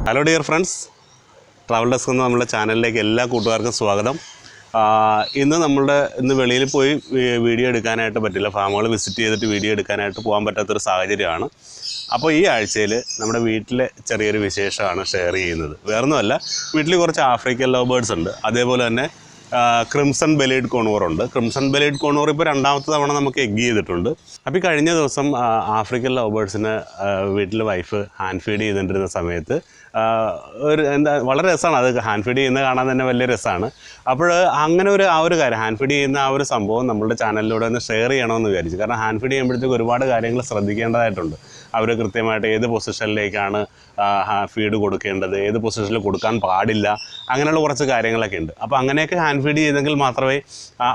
Hello dear friends, Travel Desk എന്ന നമ്മുടെ ചാനലിലേക്ക് എല്ലാ കൂട്ടുകാർക്കും സ്വാഗതം. ഇന്ന് വെളിയിൽ പോയി വീഡിയോ എടുക്കാനായിട്ട് പറ്റില്ല, ഫാമുകൾ വിസിറ്റ് ചെയ്തിട്ട് വീഡിയോ എടുക്കാനായിട്ട് പോകാൻ പറ്റാത്തൊരു സാഹചര്യമാണ്. അപ്പോൾ ഈ ആഴ്ചയിൽ നമ്മുടെ വീട്ടിലെ ചെറിയൊരു വിശേഷമാണ് ഷെയർ ചെയ്യുന്നത്. വേറൊന്നുമല്ല, വീട്ടിൽ കുറച്ച് ആഫ്രിക്കൻ ലവ് ബേർഡ്സ് ഉണ്ട്, അതേപോലെ തന്നെ Crimson-bellied ഉണ്ട്. Crimson-bellied ഇപ്പോൾ രണ്ടാമത്തെ തവണ നമുക്ക് എഗ് ചെയ്തിട്ടുണ്ട്. അപ്പോൾ ഈ കഴിഞ്ഞ ദിവസം ആഫ്രിക്കൻ ലവ് ബേർഡ്സിന് വീട്ടിൽ വൈഫ് ഹാൻഡ് ഫീഡ് ചെയ്തുകൊണ്ടിരുന്ന സമയത്ത് വളരെ രസമാണ്. അത് ഹാൻഡ് ഫീഡ് ചെയ്യുന്നത് കാണാൻ തന്നെ വലിയ രസമാണ്. അപ്പോൾ അങ്ങനെ ആ ഒരു കാര്യം, ഹാൻഡ് ഫീഡ് ചെയ്യുന്ന ആ ഒരു സംഭവം നമ്മളുടെ ചാനലിലൂടെ ഒന്ന് ഷെയർ ചെയ്യണമെന്ന് വിചാരിച്ചു. കാരണം ഹാൻഡ് ഫീഡ് ചെയ്യുമ്പോഴത്തേക്ക് ഒരുപാട് കാര്യങ്ങൾ ശ്രദ്ധിക്കേണ്ടതായിട്ടുണ്ട്. അവർ കൃത്യമായിട്ട് ഏത് പൊസിഷനിലേക്കാണ് ഫീഡ് കൊടുക്കേണ്ടത്, ഏത് പൊസിഷനിൽ കൊടുക്കാൻ പാടില്ല, അങ്ങനെയുള്ള കുറച്ച് കാര്യങ്ങളൊക്കെ ഉണ്ട്. അപ്പോൾ അങ്ങനെയൊക്കെ ഹാൻഡ് ഫീഡ് ചെയ്തെങ്കിൽ മാത്രമേ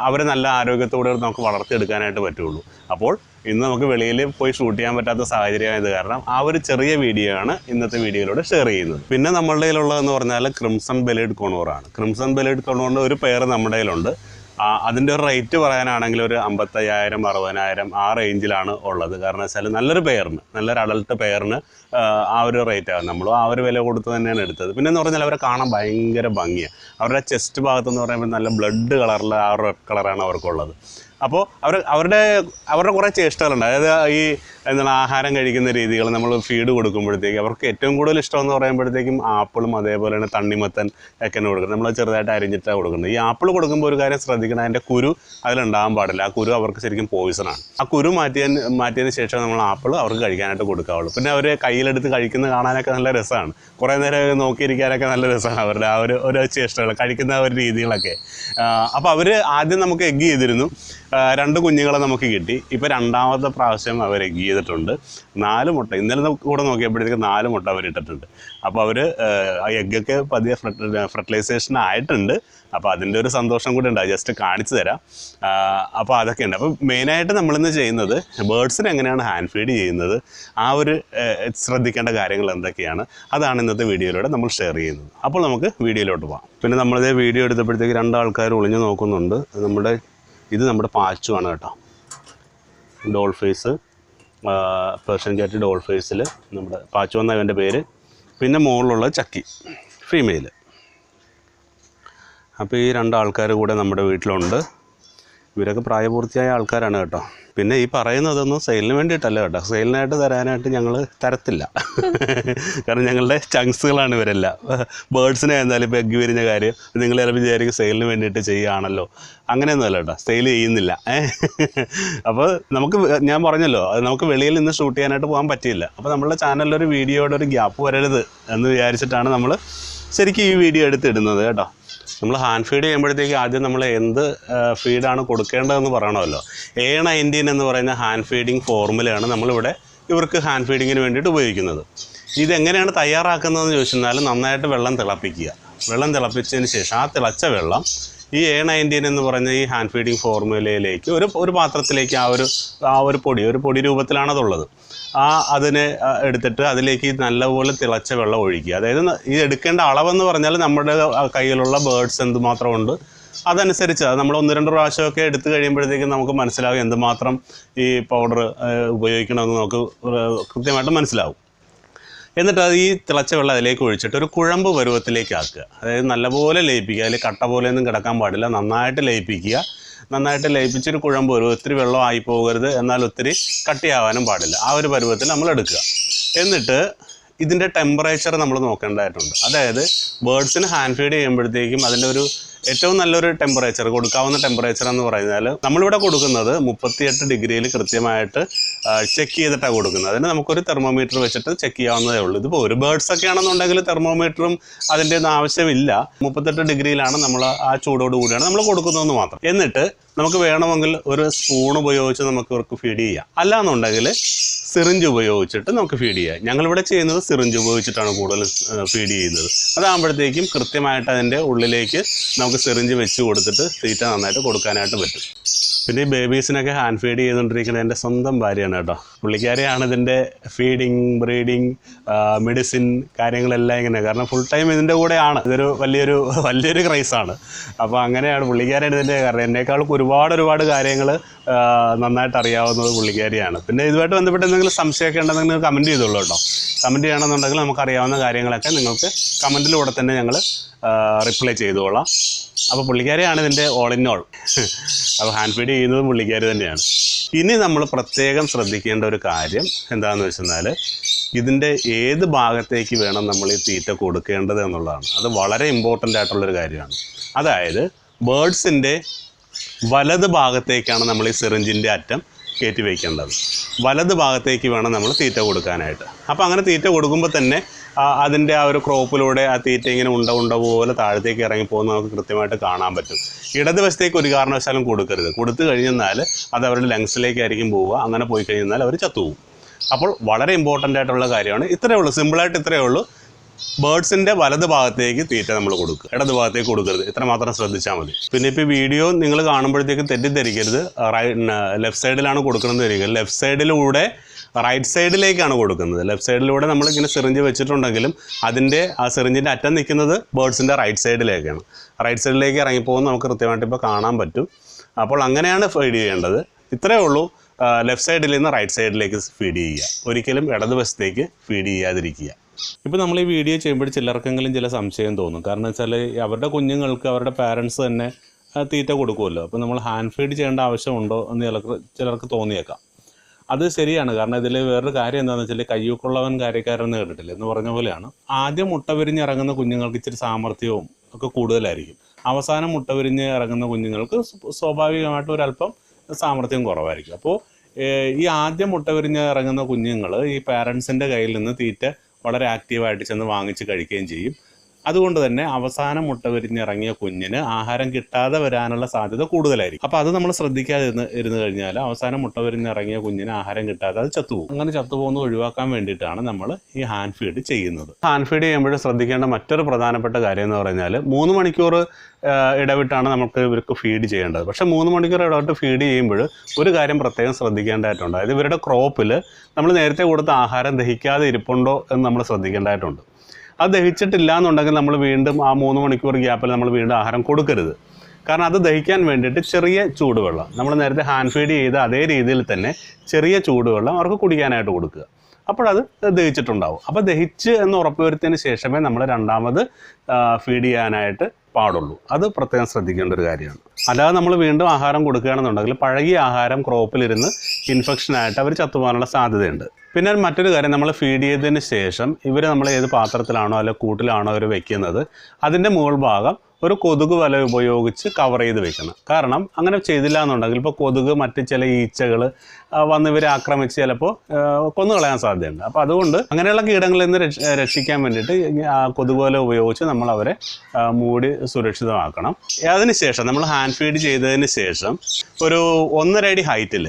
അവർ നല്ല ആരോഗ്യത്തോടെ നമുക്ക് വളർത്തിയെടുക്കാനായിട്ട് പറ്റുള്ളൂ. അപ്പോൾ ഇന്ന് നമുക്ക് വെളിയിൽ പോയി ഷൂട്ട് ചെയ്യാൻ പറ്റാത്ത സാഹചര്യമായത് കാരണം ആ ഒരു ചെറിയ വീഡിയോ ആണ് ഇന്നത്തെ വീഡിയോയിലൂടെ ഷെയർ ചെയ്യുന്നത്. പിന്നെ നമ്മുടെ കയ്യിലുള്ളതെന്ന് പറഞ്ഞാൽ Crimson-bellied ആണ്. Crimson-bellied ഒരു പെയർ നമ്മുടെ കയ്യിലുണ്ട്. അതിൻ്റെ ഒരു റേറ്റ് പറയാനാണെങ്കിൽ ഒരു 55,000 60,000 ആ റേഞ്ചിലാണ് ഉള്ളത്. കാരണം വെച്ചാൽ നല്ലൊരു അഡൾട്ട് പെയറിന് ആ ഒരു റേറ്റാണ്. നമ്മളും ആ ഒരു വില കൊടുത്ത് തന്നെയാണ് എടുത്തത്. പിന്നെ എന്ന് പറഞ്ഞാൽ അവരെ കാണാൻ ഭയങ്കര ഭംഗിയാണ്. അവരുടെ ചെസ്റ്റ് ഭാഗത്തെന്ന് പറയുമ്പോൾ നല്ല ബ്ലഡ് കളറിൽ ആ ഒരു കളറാണ് അവർക്കുള്ളത്. അപ്പോൾ അവരുടെ കുറേ ചേഷ്ടകളുണ്ട്. അതായത് ഈ ആഹാരം കഴിക്കുന്ന രീതികൾ, നമ്മൾ ഫീഡ് കൊടുക്കുമ്പോഴത്തേക്ക് അവർക്ക് ഏറ്റവും കൂടുതൽ ഇഷ്ടമെന്ന് പറയുമ്പോഴത്തേക്കും ആപ്പിളും അതേപോലെ തന്നെ തണ്ണിമത്തൻ ഒക്കെയാണ് കൊടുക്കുന്നത്. നമ്മൾ ചെറുതായിട്ട് അരിഞ്ഞിട്ടാണ് കൊടുക്കുന്നത്. ഈ ആപ്പിൾ കൊടുക്കുമ്പോൾ ഒരു കാര്യം ശ്രദ്ധിക്കണം, അതിൻ്റെ കുരു അതിലുണ്ടാകാൻ പാടില്ല. ആ കുരു അവർക്ക് ശരിക്കും പോയിസണാണ്. ആ കുരു മാറ്റിയതിന് ശേഷം നമ്മൾ ആപ്പിൾ അവർക്ക് കഴിക്കാനായിട്ട് കൊടുക്കാവുള്ളൂ. പിന്നെ അവർ കയ്യിലെടുത്ത് കഴിക്കുന്നത് കാണാനൊക്കെ നല്ല രസമാണ്. കുറേ നേരം നോക്കിയിരിക്കാനൊക്കെ നല്ല രസമാണ് അവരുടെ ആ ഒരു ചേഷ്ടകൾ, കഴിക്കുന്ന ഒരു രീതികളൊക്കെ. അപ്പോൾ അവർ ആദ്യം നമുക്ക് എഗ് ചെയ്തിരുന്നു. 2 കുഞ്ഞുങ്ങളെ നമുക്ക് കിട്ടി. ഇപ്പോൾ രണ്ടാമത്തെ പ്രാവശ്യം അവർ എഗ് ചെയ്തിട്ടുണ്ട്. 4 മുട്ട ഇന്നലെ കൂടെ നോക്കിയപ്പോഴത്തേക്ക് 4 മുട്ട അവർ ഇട്ടിട്ടുണ്ട്. അപ്പോൾ അവർ ആ എഗ്ഗൊക്കെ പതിയെ ഫെർട്ടിലൈസേഷൻ ആയിട്ടുണ്ട്. അപ്പോൾ അതിൻ്റെ ഒരു സന്തോഷം കൂടി ഉണ്ട്. ജസ്റ്റ് കാണിച്ചു തരാം. അപ്പോൾ അതൊക്കെ ഉണ്ട്. അപ്പോൾ മെയിനായിട്ട് നമ്മളിന്ന് ചെയ്യുന്നത് ബേർഡ്സിന് എങ്ങനെയാണ് ഹാൻഡ് ഫീഡ് ചെയ്യുന്നത്, ആ ഒരു ശ്രദ്ധിക്കേണ്ട കാര്യങ്ങൾ എന്തൊക്കെയാണ്, അതാണ് ഇന്നത്തെ വീഡിയോയിലൂടെ നമ്മൾ ഷെയർ ചെയ്യുന്നത്. അപ്പോൾ നമുക്ക് വീഡിയോയിലോട്ട് പോകാം. പിന്നെ നമ്മളിതേ വീഡിയോ എടുത്തപ്പോഴത്തേക്ക് 2 ആൾക്കാർ ഒളിഞ്ഞു നോക്കുന്നുണ്ട്. ഇത് നമ്മുടെ പാച്ചുവാണ് കേട്ടോ. Doll face, Persian cat doll ഫേസിൽ നമ്മുടെ പാച്ചു എന്ന ഇവൻ്റെ പേര്. പിന്നെ മുകളിലുള്ള ചക്കി ഫീമെയിൽ. അപ്പോൾ ഈ 2 ആൾക്കാർ കൂടെ നമ്മുടെ വീട്ടിലുണ്ട്. ഇവരൊക്കെ പ്രായപൂർത്തിയായ ആൾക്കാരാണ് കേട്ടോ. പിന്നെ ഈ പറയുന്നതൊന്നും സെയിലിന് വേണ്ടിയിട്ടല്ല കേട്ടോ. സെയിലിനായിട്ട് തരാനായിട്ട് ഞങ്ങൾ തരത്തില്ല. കാരണം ഞങ്ങളുടെ ചങ്ക്സുകളാണ് ഇവരെല്ലാം. ബേർഡ്സിനെ എന്തായാലും ഇപ്പോൾ എഗ്ഗ് വിരിഞ്ഞ കാര്യം നിങ്ങൾ ചിലപ്പോൾ വിചാരിക്കും സെയിലിന് വേണ്ടിയിട്ട് ചെയ്യുകയാണല്ലോ. അങ്ങനെയൊന്നുമല്ല കേട്ടോ, സെയിൽ ചെയ്യുന്നില്ല. അപ്പോൾ ഞാൻ പറഞ്ഞല്ലോ, അത് നമുക്ക് വെളിയിൽ നിന്ന് ഷൂട്ട് ചെയ്യാനായിട്ട് പോകാൻ പറ്റിയില്ല. അപ്പോൾ നമ്മളുടെ ചാനലിലൊരു വീഡിയോയുടെ ഒരു ഗ്യാപ്പ് വരരുത് എന്ന് വിചാരിച്ചിട്ടാണ് നമ്മൾ ശരിക്കും ഈ വീഡിയോ എടുത്തിടുന്നത് കേട്ടോ. നമ്മൾ ഹാൻഡ് ഫീഡ് ചെയ്യുമ്പോഴത്തേക്ക് ആദ്യം നമ്മൾ എന്ത് ഫീഡാണ് കൊടുക്കേണ്ടതെന്ന് പറയണമല്ലോ. A19 എന്ന് പറയുന്ന ഹാൻഡ് ഫീഡിങ് ഫോർമുലയാണ് നമ്മളിവിടെ ഇവർക്ക് ഹാൻഡ് ഫീഡിങ്ങിന് വേണ്ടിയിട്ട് ഉപയോഗിക്കുന്നത്. ഇതെങ്ങനെയാണ് തയ്യാറാക്കുന്നതെന്ന് ചോദിച്ചാൽ നന്നായിട്ട് വെള്ളം തിളപ്പിക്കുക. വെള്ളം തിളപ്പിച്ചതിന് ശേഷം ആ തിളച്ച വെള്ളം ഈ A19 എന്ന് പറഞ്ഞ ഈ ഹാൻഡ് ഫീഡിങ് ഫോർമുലയിലേക്ക് ഒരു പാത്രത്തിലേക്ക് ആ ഒരു പൊടി രൂപത്തിലാണതുള്ളത്. അതിനെ എടുത്തിട്ട് അതിലേക്ക് നല്ലപോലെ തിളച്ച വെള്ളം ഒഴിക്കുക. അതായത് ഇത് എടുക്കേണ്ട അളവെന്ന് പറഞ്ഞാൽ നമ്മുടെ കയ്യിലുള്ള ബേർഡ്സ് എന്തുമാത്രം ഉണ്ട് അതനുസരിച്ച് നമ്മൾ 1-2 പ്രാവശ്യമൊക്കെ എടുത്തു കഴിയുമ്പോഴത്തേക്കും നമുക്ക് മനസ്സിലാവും എന്തുമാത്രം ഈ പൗഡർ ഉപയോഗിക്കണമെന്ന് നമുക്ക് കൃത്യമായിട്ട് മനസ്സിലാവും. എന്നിട്ട് അത് ഈ തിളച്ച വെള്ളം അതിലേക്ക് ഒഴിച്ചിട്ട് ഒരു കുഴമ്പ് പരുവത്തിലേക്ക് ആക്കുക. അതായത് നല്ലപോലെ ലയിപ്പിക്കുക. അതിൽ കട്ട പോലെയൊന്നും കിടക്കാൻ പാടില്ല. നന്നായിട്ട് ലയിപ്പിക്കുക. നന്നായിട്ട് ലയിപ്പിച്ചൊരു കുഴമ്പ് വരും. ഒത്തിരി വെള്ളം ആയി പോകരുത്, എന്നാൽ ഒത്തിരി കട്ടിയാവാനും പാടില്ല. ആ ഒരു പരുവത്തിൽ നമ്മൾ എടുക്കുക. എന്നിട്ട് ഇതിൻ്റെ ടെമ്പറേച്ചർ നമ്മൾ നോക്കേണ്ടതായിട്ടുണ്ട്. അതായത് ബേർഡ്സിന് ഹാൻഡ് ഫീഡ് ചെയ്യുമ്പോഴത്തേക്കും അതിൻ്റെ ഒരു ഏറ്റവും നല്ലൊരു ടെമ്പറേച്ചർ, കൊടുക്കാവുന്ന ടെമ്പറേച്ചർ എന്ന് പറഞ്ഞാൽ നമ്മളിവിടെ കൊടുക്കുന്നത് 38 ഡിഗ്രിയിൽ കൃത്യമായിട്ട് ചെക്ക് ചെയ്തിട്ടാണ് കൊടുക്കുന്നത്. അതിന് നമുക്കൊരു തെർമോമീറ്റർ വെച്ചിട്ട് ചെക്ക് ചെയ്യാവുന്നതേ ഉള്ളൂ. ഇതിപ്പോൾ ഒരു ബേർഡ്സൊക്കെ ആണെന്നുണ്ടെങ്കിൽ തെർമോമീറ്ററും അതിൻ്റെ ഒന്നും ആവശ്യമില്ല. 38 ഡിഗ്രിയിലാണ് നമ്മൾ ആ ചൂടോട് കൂടിയാണ് നമ്മൾ കൊടുക്കുന്നതെന്ന് മാത്രം. എന്നിട്ട് നമുക്ക് വേണമെങ്കിൽ ഒരു സ്പൂൺ ഉപയോഗിച്ച് നമുക്ക് ഇവർക്ക് ഫീഡ് ചെയ്യാം. അല്ലാന്നുണ്ടെങ്കിൽ സിറിഞ്ച് ഉപയോഗിച്ചിട്ട് നമുക്ക് ഫീഡ് ചെയ്യാം. ഞങ്ങളിവിടെ ചെയ്യുന്നത് സിറിഞ്ച് ഉപയോഗിച്ചിട്ടാണ് കൂടുതൽ ഫീഡ് ചെയ്യുന്നത്. അതാകുമ്പോഴത്തേക്കും കൃത്യമായിട്ട് അതിൻ്റെ ഉള്ളിലേക്ക് നമുക്ക് സിറിഞ്ച് വെച്ച് കൊടുത്തിട്ട് തീറ്റ നന്നായിട്ട് കൊടുക്കാനായിട്ട് പറ്റും. പിന്നെ ഈ ബേബീസിനൊക്കെ ഹാൻഡ് ഫീഡ് ചെയ്തുകൊണ്ടിരിക്കുന്നത് എൻ്റെ സ്വന്തം ഭാര്യയാണ് കേട്ടോ. പുള്ളിക്കാരിയാണ് ഇതിൻ്റെ ഫീഡിങ്, ബ്രീഡിങ്, മെഡിസിൻ കാര്യങ്ങളെല്ലാം ഇങ്ങനെ. കാരണം ഫുൾ ടൈം ഇതിൻ്റെ കൂടെയാണ്. ഇതൊരു വലിയൊരു ക്രൈസാണ്. അപ്പോൾ അങ്ങനെയാണ് പുള്ളിക്കാരിയാണ് ഇതിൻ്റെ കാരണം. എന്നേക്കാളും ഒരുപാട് കാര്യങ്ങൾ നന്നായിട്ട് അറിയാവുന്നത് പുള്ളിക്കാരിയാണ്. പിന്നെ ഇതുമായിട്ട് ബന്ധപ്പെട്ട് എന്തെങ്കിലും സംശയമൊക്കെ ഉണ്ടെങ്കിൽ നിങ്ങൾ കമൻറ്റ് ചെയ്തോളൂ കേട്ടോ. കമൻറ്റ് ചെയ്യണമെന്നുണ്ടെങ്കിൽ നമുക്കറിയാവുന്ന കാര്യങ്ങളൊക്കെ നിങ്ങൾക്ക് കമൻറ്റിലൂടെ തന്നെ ഞങ്ങൾ റിപ്ലൈ ചെയ്തുകൊള്ളാം. അപ്പോൾ പുള്ളിക്കാരിയാണ് ഇതിൻ്റെ ഓൾ ഇൻ ഓൾ. അപ്പോൾ ഹാൻഡ് ഫീഡ് ചെയ്യുന്നതും പുള്ളിക്കാരി തന്നെയാണ്. ഇനി നമ്മൾ പ്രത്യേകം ശ്രദ്ധിക്കേണ്ട ഒരു കാര്യം എന്താണെന്ന് വെച്ചെന്നാൽ ഇതിൻ്റെ ഏത് ഭാഗത്തേക്ക് വേണം നമ്മൾ ഈ തീറ്റ കൊടുക്കേണ്ടത് എന്നുള്ളതാണ്. അത് വളരെ ഇമ്പോർട്ടൻ്റ് ആയിട്ടുള്ളൊരു കാര്യമാണ്. അതായത് ബേഡ്സിൻ്റെ വലത് ഭാഗത്തേക്കാണ് നമ്മൾ ഈ സിറിഞ്ചിൻ്റെ അറ്റം കയറ്റി വയ്ക്കേണ്ടത്. വലത് ഭാഗത്തേക്ക് വേണം നമ്മൾ തീറ്റ കൊടുക്കാനായിട്ട്. അപ്പോൾ അങ്ങനെ തീറ്റ കൊടുക്കുമ്പോൾ തന്നെ അതിൻ്റെ ആ ഒരു ക്രോപ്പിലൂടെ ആ തീറ്റ ഇങ്ങനെ ഉണ്ട പോലെ താഴത്തേക്ക് ഇറങ്ങിപ്പോകുന്ന നമുക്ക് കൃത്യമായിട്ട് കാണാൻ പറ്റും. ഇടതുവശത്തേക്ക് ഒരു കാരണവശാലും കൊടുക്കരുത്. കൊടുത്തു കഴിഞ്ഞാൽ അത് അവരുടെ ലങ്സിലേക്കായിരിക്കും പോവുക. അങ്ങനെ പോയി കഴിഞ്ഞാൽ അവർ ചത്തുപോകും. അപ്പോൾ വളരെ ഇമ്പോർട്ടൻ്റ് ആയിട്ടുള്ള കാര്യമാണ്. ഇത്രയേ ഉള്ളൂ, സിമ്പിളായിട്ട് ഇത്രയേ ഉള്ളൂ. ബേഡ്സിൻ്റെ വലത് ഭാഗത്തേക്ക് തീറ്റ നമ്മൾ കൊടുക്കുക, ഇടത് ഭാഗത്തേക്ക് കൊടുക്കരുത്. ഇത്ര മാത്രം ശ്രദ്ധിച്ചാൽ മതി. പിന്നെ ഇപ്പോൾ വീഡിയോ നിങ്ങൾ കാണുമ്പോഴത്തേക്ക് തെറ്റിദ്ധരിക്കരുത്. ലെഫ്റ്റ് സൈഡിലാണ് കൊടുക്കണമെന്ന് വരിക. ലെഫ്റ്റ് സൈഡിലൂടെ റൈറ്റ് സൈഡിലേക്കാണ് കൊടുക്കുന്നത്. ലെഫ്റ്റ് സൈഡിലൂടെ നമ്മളിങ്ങനെ സിറിഞ്ച് വെച്ചിട്ടുണ്ടെങ്കിലും അതിൻ്റെ ആ സിറിഞ്ചിൻ്റെ അറ്റം നിൽക്കുന്നത് ബേഡ്സിൻ്റെ റൈറ്റ് സൈഡിലേക്കാണ്. റൈറ്റ് സൈഡിലേക്ക് ഇറങ്ങിപ്പോകുന്ന നമുക്ക് കൃത്യമായിട്ട് ഇപ്പോൾ കാണാൻ പറ്റും. അപ്പോൾ അങ്ങനെയാണ് ഫീഡ് ചെയ്യേണ്ടത്. ഇത്രയേ ഉള്ളൂ. ലെഫ്റ്റ് സൈഡിൽ നിന്ന് റൈറ്റ് സൈഡിലേക്ക് ഫീഡ് ചെയ്യുക. ഒരിക്കലും ഇടതുവശത്തേക്ക് ഫീഡ് ചെയ്യാതിരിക്കുക. ഇപ്പോൾ നമ്മൾ ഈ വീഡിയോ ചെയ്യുമ്പോൾ ചിലർക്കെങ്കിലും ചില സംശയം തോന്നും. കാരണം വെച്ചാൽ അവരുടെ കുഞ്ഞുങ്ങൾക്ക് അവരുടെ പാരൻസ് തന്നെ തീറ്റ കൊടുക്കുമല്ലോ. അപ്പോൾ നമ്മൾ ഹാൻഡ് ഫീഡ് ചെയ്യേണ്ട ആവശ്യമുണ്ടോ എന്ന് ചിലർക്ക് തോന്നിയേക്കാം. അത് ശരിയാണ്. കാരണം ഇതിൽ വേറൊരു കാര്യം എന്താണെന്ന് വെച്ചാൽ കയ്യൂക്കുള്ളവൻ കാര്യക്കാരെന്ന് കേട്ടിട്ടില്ല എന്ന് പറഞ്ഞ പോലെയാണ്. ആദ്യം മുട്ട വിരിഞ്ഞ് ഇറങ്ങുന്ന കുഞ്ഞുങ്ങൾക്ക് ഇച്ചിരി സാമർഥ്യവും ഒക്കെ കൂടുതലായിരിക്കും. അവസാനം മുട്ട വിരിഞ്ഞ് ഇറങ്ങുന്ന കുഞ്ഞുങ്ങൾക്ക് സ്വാഭാവികമായിട്ടും ഒരല്പം സാമർഥ്യം കുറവായിരിക്കും. അപ്പോൾ ഈ ആദ്യം മുട്ട വിരിഞ്ഞ് ഇറങ്ങുന്ന കുഞ്ഞുങ്ങൾ ഈ പാരൻസിൻ്റെ കയ്യിൽ നിന്ന് തീറ്റ വളരെ ആക്റ്റീവായിട്ട് ചെന്ന് വാങ്ങിച്ച് കഴിക്കുകയും ചെയ്യും. അതുകൊണ്ട് തന്നെ അവസാനം മുട്ട വിരിഞ്ഞിറങ്ങിയ കുഞ്ഞിന് ആഹാരം കിട്ടാതെ വരാനുള്ള സാധ്യത കൂടുതലായിരിക്കും. അപ്പോൾ അത് നമ്മൾ ശ്രദ്ധിക്കാതെ ഇരുന്ന് കഴിഞ്ഞാൽ അവസാനം മുട്ട വിരിഞ്ഞിറങ്ങിയ കുഞ്ഞിന് ആഹാരം കിട്ടാതെ അത് ചത്തുപോകും. അങ്ങനെ ചത്തുപോകുന്നത് ഒഴിവാക്കാൻ വേണ്ടിയിട്ടാണ് നമ്മൾ ഈ ഹാൻഡ് ഫീഡ് ചെയ്യുന്നത്. ഹാൻഡ് ഫീഡ് ചെയ്യുമ്പോൾ ശ്രദ്ധിക്കേണ്ട മറ്റൊരു പ്രധാനപ്പെട്ട കാര്യം എന്ന് പറഞ്ഞാൽ 3 മണിക്കൂർ ഇടവിട്ടാണ് നമുക്ക് ഇവർക്ക് ഫീഡ് ചെയ്യേണ്ടത്. പക്ഷേ 3 മണിക്കൂർ ഇടവിട്ട് ഫീഡ് ചെയ്യുമ്പോൾ ഒരു കാര്യം പ്രത്യേകം ശ്രദ്ധിക്കേണ്ടതായിട്ടുണ്ട്. അതായത് ഇവരുടെ ക്രോപ്പിൽ നമ്മൾ നേരത്തെ കൊടുത്ത ആഹാരം ദഹിക്കാതെ ഇരിപ്പുണ്ടോ എന്ന് നമ്മൾ ശ്രദ്ധിക്കേണ്ടതായിട്ടുണ്ട്. അത് ദഹിച്ചിട്ടില്ല എന്നുണ്ടെങ്കിൽ നമ്മൾ വീണ്ടും ആ 3 മണിക്കൂർ ഗ്യാപ്പിൽ നമ്മൾ വീണ്ടും ആഹാരം കൊടുക്കരുത്. കാരണം അത് ദഹിക്കാൻ വേണ്ടിയിട്ട് ചെറിയ ചൂടുവെള്ളം, നമ്മൾ നേരത്തെ ഹാൻഡ് ഫീഡ് ചെയ്ത അതേ രീതിയിൽ തന്നെ ചെറിയ ചൂടുവെള്ളം അവർക്ക് കുടിക്കാനായിട്ട് കൊടുക്കുക. അപ്പോഴത് ദഹിച്ചിട്ടുണ്ടാവും. അപ്പോൾ ദഹിച്ച് എന്ന് ഉറപ്പുവരുത്തിയതിന് ശേഷമേ നമ്മൾ രണ്ടാമത് ഫീഡ് ചെയ്യാനായിട്ട് പാടുള്ളൂ. അത് പ്രത്യേകം ശ്രദ്ധിക്കേണ്ട ഒരു കാര്യമാണ്. അല്ലാതെ നമ്മൾ വീണ്ടും ആഹാരം കൊടുക്കുകയാണെന്നുണ്ടെങ്കിൽ പഴകിയ ആഹാരം ക്രോപ്പിലിരുന്ന് ഇൻഫെക്ഷനായിട്ട് അവർ ചത്തുപോകാനുള്ള സാധ്യതയുണ്ട്. പിന്നെ മറ്റൊരു കാര്യം, നമ്മൾ ഫീഡ് ചെയ്തതിന് ശേഷം ഇവർ നമ്മൾ ഏത് പാത്രത്തിലാണോ അല്ലെങ്കിൽ കൂട്ടിലാണോ അവർ വെക്കുന്നത് അതിൻ്റെ മുകൾ ഭാഗം ഒരു കൊതുക് വല ഉപയോഗിച്ച് കവർ ചെയ്ത് വെക്കണം. കാരണം അങ്ങനെ ചെയ്തില്ല എന്നുണ്ടെങ്കിൽ ഇപ്പോൾ കൊതുക് മറ്റ് ചില ഈച്ചകൾ വന്ന് ഇവരെ ആക്രമിച്ച് ചിലപ്പോൾ കൊന്നുകളയാൻ സാധ്യതയുണ്ട്. അപ്പോൾ അതുകൊണ്ട് അങ്ങനെയുള്ള കീടങ്ങളിൽ നിന്ന് രക്ഷിക്കാൻ വേണ്ടിയിട്ട് കൊതുക് വല ഉപയോഗിച്ച് നമ്മൾ അവരെ മൂടി സുരക്ഷിതമാക്കണം. അതിനുശേഷം നമ്മൾ ഹാൻഡ് ഫീഡ് ചെയ്തതിന് ശേഷം ഒരു 1.5 അടി ഹൈറ്റിൽ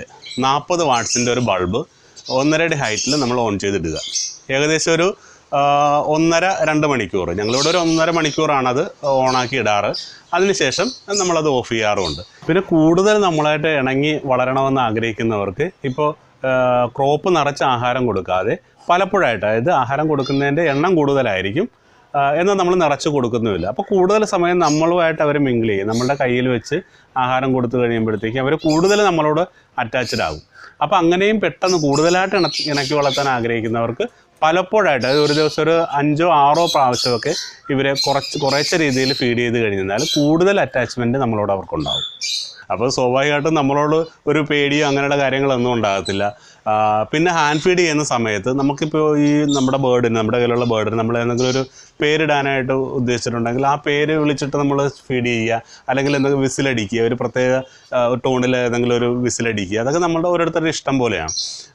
40 വാട്ട്സിൻ്റെ ഒരു ബൾബ് 1.5 അടി ഹൈറ്റിൽ നമ്മൾ ഓൺ ചെയ്തിടുക. ഏകദേശം ഒരു 1.5-2 മണിക്കൂർ, ഞങ്ങളിവിടെ ഒരു 1.5 മണിക്കൂറാണത് ഓണാക്കി ഇടാറ്. അതിനുശേഷം നമ്മളത് ഓഫ് ചെയ്യാറുമുണ്ട്. പിന്നെ കൂടുതൽ നമ്മളായിട്ട് ഇണങ്ങി വളരണമെന്ന് ആഗ്രഹിക്കുന്നവർക്ക് ഇപ്പോൾ ക്രോപ്പ് നിറച്ച് ആഹാരം കൊടുക്കാതെ പലപ്പോഴായിട്ട്, അതായത് ആഹാരം കൊടുക്കുന്നതിൻ്റെ എണ്ണം കൂടുതലായിരിക്കും എന്നാൽ നമ്മൾ നിറച്ച് കൊടുക്കുന്നുമില്ല. അപ്പോൾ കൂടുതൽ സമയം നമ്മളുമായിട്ട് അവർ മിങ്കിൾ ചെയ്യും. നമ്മളുടെ കയ്യിൽ വെച്ച് ആഹാരം കൊടുത്തു കഴിയുമ്പോഴത്തേക്കും അവർ കൂടുതൽ നമ്മളോട് അറ്റാച്ച്ഡ് ആകും. അപ്പോൾ അങ്ങനെയും പെട്ടെന്ന് കൂടുതലായിട്ട് ഇണക്കി വളർത്താൻ ആഗ്രഹിക്കുന്നവർക്ക് പലപ്പോഴായിട്ട്, അതായത് ഒരു ദിവസം ഒരു 5-6 പ്രാവശ്യമൊക്കെ ഇവരെ കുറച്ച രീതിയിൽ ഫീഡ് ചെയ്ത് കഴിഞ്ഞാൽ കൂടുതൽ അറ്റാച്ച്മെൻറ്റ് നമ്മളോട് അവർക്കുണ്ടാകും. അപ്പോൾ സ്വാഭാവികമായിട്ടും നമ്മളോട് ഒരു പേടിയോ അങ്ങനെയുള്ള കാര്യങ്ങളൊന്നും ഉണ്ടാകത്തില്ല. പിന്നെ ഹാൻഡ് ഫീഡ് ചെയ്യുന്ന സമയത്ത് നമുക്കിപ്പോൾ ഈ നമ്മുടെ കയ്യിലുള്ള ബേർഡിന് നമ്മൾ എന്തെങ്കിലും ഒരു പേരിടാനായിട്ട് ഉദ്ദേശിച്ചിട്ടുണ്ടെങ്കിൽ ആ പേര് വിളിച്ചിട്ട് നമ്മൾ ഫീഡ് ചെയ്യുക, അല്ലെങ്കിൽ എന്തെങ്കിലും വിസിലടിക്കുക, ഒരു പ്രത്യേക ടോണിൽ ഏതെങ്കിലും ഒരു വിസിലടിക്കുക, അതൊക്കെ നമ്മുടെ ഓരോരുത്തരുടെ ഇഷ്ടം പോലെയാണ്.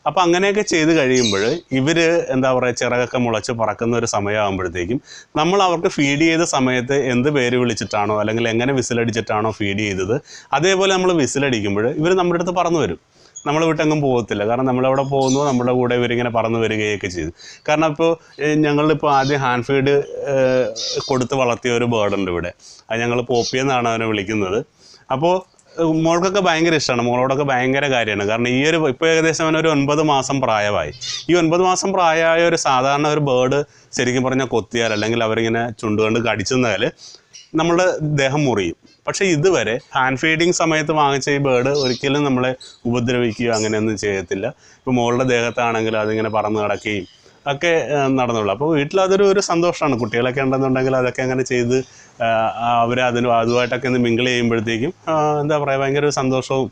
അപ്പോൾ അങ്ങനെയൊക്കെ ചെയ്ത് കഴിയുമ്പോൾ ഇവർ എന്താ പറയുക, ചിറകൊക്കെ മുളച്ച് പറക്കുന്ന ഒരു സമയമാകുമ്പോഴത്തേക്കും നമ്മൾ അവർക്ക് ഫീഡ് ചെയ്ത സമയത്ത് എന്ത് പേര് വിളിച്ചിട്ടാണോ അല്ലെങ്കിൽ എങ്ങനെ വിസിലടിച്ചിട്ടാണോ ഫീഡ് ചെയ്തത് അതേപോലെ നമ്മൾ വിസിലടിക്കുമ്പോൾ ഇവർ നമ്മുടെ അടുത്ത് പറന്നു വരും. നമ്മൾ വിട്ടെങ്ങും പോകത്തില്ല. കാരണം നമ്മളെവിടെ പോകുന്നു നമ്മുടെ കൂടെ ഇവരിങ്ങനെ പറന്ന് വരികയൊക്കെ ചെയ്തു. കാരണം ഇപ്പോൾ ഞങ്ങളിപ്പോൾ ആദ്യം ഹാൻഡ് ഫീഡ് കൊടുത്ത് വളർത്തിയ ഒരു ബേർഡുണ്ട് ഇവിടെ. അത് ഞങ്ങൾ പോപ്പി എന്നാണ് അവനെ വിളിക്കുന്നത്. അപ്പോൾ മോൾക്കൊക്കെ ഭയങ്കര ഇഷ്ടമാണ്, മോളോടൊക്കെ ഭയങ്കര കാര്യമാണ്. കാരണം ഇപ്പോൾ ഏകദേശം അവനൊരു 9 മാസം പ്രായമായി. ഈ 9 മാസം പ്രായമായ ഒരു സാധാരണ ഒരു ബേർഡ് ശരിക്കും പറഞ്ഞാൽ കൊത്തിയാൽ അല്ലെങ്കിൽ അവരിങ്ങനെ ചുണ്ടുകൊണ്ട് കടിച്ചെന്നാൽ നമ്മളുടെ ദേഹം മുറിയും. പക്ഷേ ഇതുവരെ ഹാൻഡ് ഫീഡിങ് സമയത്ത് വാങ്ങിച്ച ഈ ബേർഡ് ഒരിക്കലും നമ്മളെ ഉപദ്രവിക്കുകയോ അങ്ങനെയൊന്നും ചെയ്യത്തില്ല. ഇപ്പോൾ മോളുടെ ദേഹത്താണെങ്കിൽ അതിങ്ങനെ പറന്ന് കിടക്കുകയും ഒക്കെ നടന്നുള്ളൂ. അപ്പോൾ വീട്ടിലതൊരു സന്തോഷമാണ്. കുട്ടികളൊക്കെ ഉണ്ടെന്നുണ്ടെങ്കിൽ അതൊക്കെ അങ്ങനെ ചെയ്ത് അതുമായിട്ടൊക്കെ ഒന്ന് മിങ്കിൾ ചെയ്യുമ്പോഴത്തേക്കും എന്താ പറയുക, ഭയങ്കര ഒരു സന്തോഷവും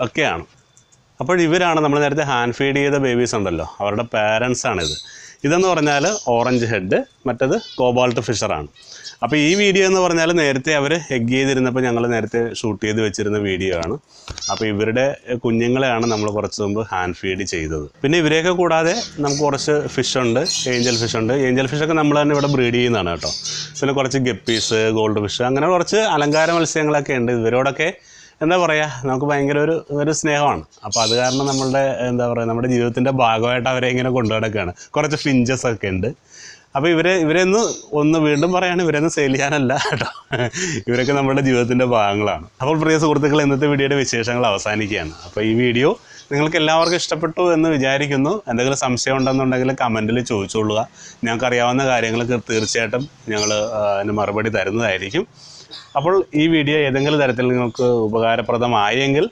ഒക്കെയാണ്. അപ്പോൾ ഇവരാണ് നമ്മൾ നേരത്തെ ഹാൻഡ് ഫീഡ് ചെയ്ത ബേബീസ് ഉണ്ടല്ലോ, അവരുടെ പാരൻസാണിത്. ഇതെന്ന് പറഞ്ഞാൽ ഓറഞ്ച് ഹെഡ്, മറ്റത് കോബാൾട്ട് ഫിഷറാണ്. അപ്പോൾ ഈ വീഡിയോ എന്ന് പറഞ്ഞാൽ നേരത്തെ അവർ എഗ് ചെയ്തിരുന്നപ്പോൾ ഞങ്ങൾ നേരത്തെ ഷൂട്ട് ചെയ്ത് വെച്ചിരുന്ന വീഡിയോ ആണ്. അപ്പോൾ ഇവരുടെ കുഞ്ഞുങ്ങളെയാണ് നമ്മൾ കുറച്ച് മുമ്പ് ഹാൻഡ് ഫീഡ് ചെയ്തത്. പിന്നെ ഇവരെയൊക്കെ കൂടാതെ നമുക്ക് കുറച്ച് ഫിഷുണ്ട്, ഏഞ്ചൽ ഫിഷുണ്ട്. ഏഞ്ചൽ ഫിഷൊക്കെ നമ്മൾ തന്നെ ഇവിടെ ബ്രീഡ് ചെയ്യുന്നതാണ് കേട്ടോ. പിന്നെ കുറച്ച് ഗപ്പീസ്, ഗോൾഡ് ഫിഷ്, അങ്ങനെ കുറച്ച് അലങ്കാര മത്സ്യങ്ങളൊക്കെ ഉണ്ട്. ഇവരോടൊക്കെ എന്താ പറയുക, നമുക്ക് ഭയങ്കര ഒരു സ്നേഹമാണ്. അപ്പോൾ അത് കാരണം എന്താ പറയുക, നമ്മുടെ ജീവിതത്തിൻ്റെ ഭാഗമായിട്ട് അവരെ ഇങ്ങനെ കൊണ്ടുനടക്കുകയാണ്. കുറച്ച് ഫിഞ്ചസ് ഒക്കെ ഉണ്ട്. അപ്പോൾ ഇവരെയൊന്ന് വീണ്ടും പറയുകയാണ്, ഇവരെയൊന്നും സെയിൽ ചെയ്യാനല്ല കേട്ടോ, ഇവരൊക്കെ നമ്മുടെ ജീവിതത്തിൻ്റെ ഭാഗങ്ങളാണ്. അപ്പോൾ പ്രിയ സുഹൃത്തുക്കൾ, ഇന്നത്തെ വീഡിയോയുടെ വിശേഷങ്ങൾ അവസാനിക്കുകയാണ്. അപ്പോൾ ഈ വീഡിയോ നിങ്ങൾക്ക് എല്ലാവർക്കും ഇഷ്ടപ്പെട്ടു എന്ന് വിചാരിക്കുന്നു. എന്തെങ്കിലും സംശയം ഉണ്ടെന്നുണ്ടെങ്കിൽ കമൻറ്റിൽ ചോദിച്ചോളുക. ഞങ്ങൾക്ക് അറിയാവുന്ന കാര്യങ്ങൾ തീർച്ചയായിട്ടും ഞങ്ങൾ അതിന് മറുപടി തരുന്നതായിരിക്കും. അപ്പോൾ ഈ വീഡിയോ ഏതെങ്കിലും തരത്തിൽ നിങ്ങൾക്ക് ഉപകാരപ്രദമായെങ്കിൽ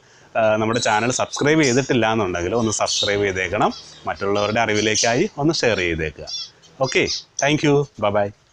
നമ്മുടെ ചാനൽ സബ്സ്ക്രൈബ് ചെയ്തിട്ടില്ല എന്നുണ്ടെങ്കിൽ ഒന്ന് സബ്സ്ക്രൈബ് ചെയ്തേക്കണം. മറ്റുള്ളവരുടെ അറിവിലേക്കായി ഒന്ന് ഷെയർ ചെയ്തേക്കുക. Okay, thank you, by.